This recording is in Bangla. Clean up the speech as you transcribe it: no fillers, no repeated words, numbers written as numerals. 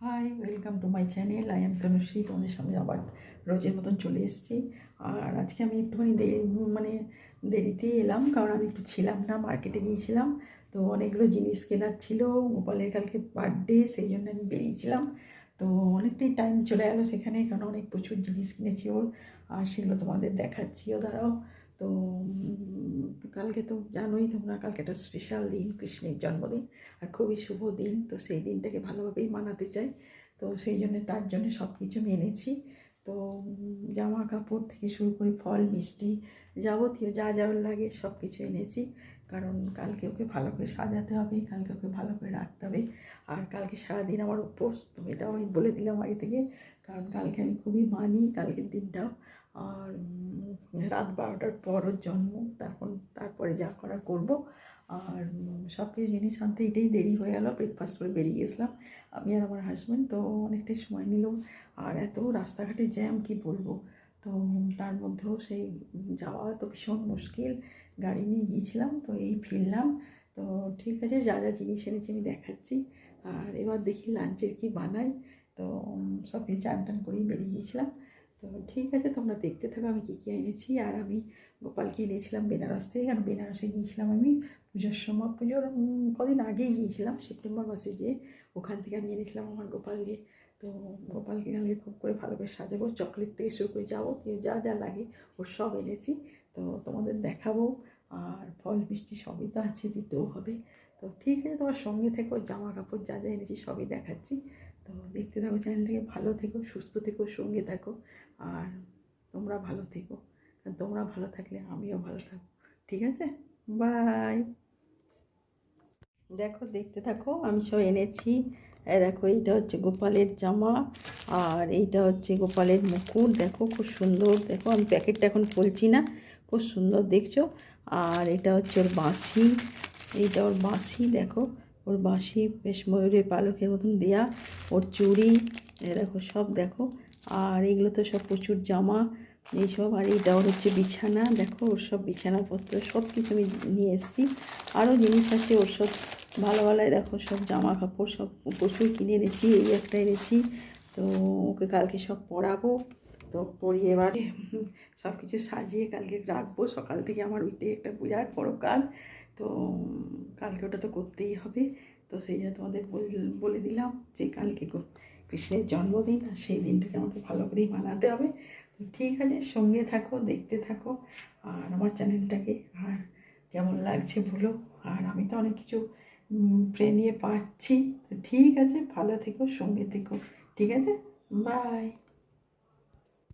High, welcome to my channel. I am Tanushree. তোমাদের সামনে আবার রোজের মতন চলে এসেছি। আর আজকে আমি একটুখানি দেরিতেই এলাম, কারণ আমি একটু ছিলাম না, মার্কেটে গিয়েছিলাম। তো অনেকগুলো জিনিস কেনার ছিল, গোপালের কালকে বার্থডে, সেই জন্য আমি বেরিয়েছিলাম। তো অনেকটাই টাইম চলে গেলো সেখানে, কারণ প্রচুর জিনিস কিনেছি ওর, আর সেগুলো তোমাদের দেখাচ্ছিও, দাঁড়াও। তো কালকে তো জানোই তোমরা, কালকে একটা স্পেশাল দিন, কৃষ্ণের জন্মদিন, আর খুবই শুভ দিন। তো সেই দিনটাকে ভালোভাবেই মানাতে চাই। তো সেই জন্য তার জন্য সব কিছু আমি এনেছি। তো জামা কাপড় থেকে শুরু করে ফল মিষ্টি যাবতীয় যা যা ওর লাগে সব কিছু এনেছি। কারণ কালকে ওকে ভালো করে সাজাতে হবে, কালকে ওকে ভালো করে রাখতে হবে। আর কালকে সারাদিন আমার উপোস, তো এটাও আমি বলে দিলাম আগে থেকে, কারণ কালকে আমি খুবই মানি কালকের দিনটাও। আর রাত 12টার পর ওর জন্ম, তারপরে যা করার করব। আর সব কিছু জিনিস আনতে এটাই দেরি হয়ে গেল, ব্রেকফাস্ট করে বেরিয়ে গেছিলাম আমি আর আমার হাজব্যান্ড। তো অনেকটাই সময় নিল, আর এত রাস্তাঘাটে জ্যাম কি বলবো। তো তার মধ্যেও সেই যাওয়া তো ভীষণ মুশকিল, গাড়ি নিয়ে গিয়েছিলাম। তো এই ফিরলাম। তো ঠিক আছে, যা যা জিনিস এনেছি আমি দেখাচ্ছি। আর এবার দেখি লাঞ্চের কি বানাই। তো সব কিছু চান টান করেই বেরিয়ে গিয়েছিলাম। তো ঠিক আছে, তোমরা দেখতে থাকো আমি কী কী এনেছি। আর আমি গোপালকে এনেছিলাম বেনারস থেকে, কারণ বেনারসে গিয়েছিলাম আমি পুজোর সময়, পুজোর কদিন আগেই গিয়েছিলাম, সেপ্টেম্বর মাসে, যে ওখান থেকে আমি এনেছিলাম আমার গোপালকে। তো গোপালকে কালকে খুব করে ভালো করে সাজাবো, চকলেট থেকে শুরু করে যাবতীয় যা যা লাগে ওর সব এনেছি। তো তোমাদের দেখাবো। আর ফল মিষ্টি সবই তো আছে, দিতেও হবে। তো ঠিক আছে, তোমার সঙ্গে থেকো, জামা কাপড় যা যা এনেছি সবই দেখাচ্ছি। তো দেখতে থাকো চ্যানেলটাকে, ভালো থেকো, সুস্থ থেকো, সঙ্গে থাকো। আর তোমরা ভালো থেকো, কারণ তোমরা ভালো থাকলে আমিও ভালো থাকবো। ঠিক আছে, বাই। দেখো, দেখতে থাকো, আমি সব এনেছি। দেখো, এইটা হচ্ছে গোপালের জামা, আর এইটা হচ্ছে গোপালের মুকুট। দেখো খুব সুন্দর, দেখো আমি প্যাকেটটা এখন খুলছি না, খুব সুন্দর দেখছো। আর এটা হচ্ছে ওর বাঁশি, এইটা ওর বাঁশি, দেখো ওর বাঁশি বেশ ময়ূরের পালকের মতন দেয়া। ওর চুড়ি, দেখো সব দেখো। আর এগুলো তো সব প্রচুর জামা এইসব। আর এইটা ওর হচ্ছে বিছানা, দেখো ওর সব বিছানাপত্র সব কিছু আমি নিয়ে এসেছি। আরও জিনিস আছে ওর সব ভালো ভালো, দেখো সব জামা কাপড় সব প্রচুর কিনে এনেছি। এই একটা এনেছি। তো ওকে কালকে সব পরাবো। তো পরিয়ে এবারে সব কিছু সাজিয়ে কালকে রাখবো। সকাল থেকে আমার ওইটাই একটা বিরাট বড় কাজ। তো কালকে ওটা তো করতেই হবে। তো সেই জন্য তোমাদের বলে দিলাম যে কালকে কৃষ্ণের জন্মদিন, আর সেই দিনটাকে আমাকে ভালো করেই মানাতে হবে। তো ঠিক আছে, সঙ্গে থাকো, দেখতে থাকো আর আমার চ্যানেলটাকে। আর কেমন লাগছে বলো। আর আমি তো অনেক কিছু নিয়ে পাচ্ছি। তো ঠিক আছে, ভালো থেকো, সঙ্গে থেকো। ঠিক আছে, বাই।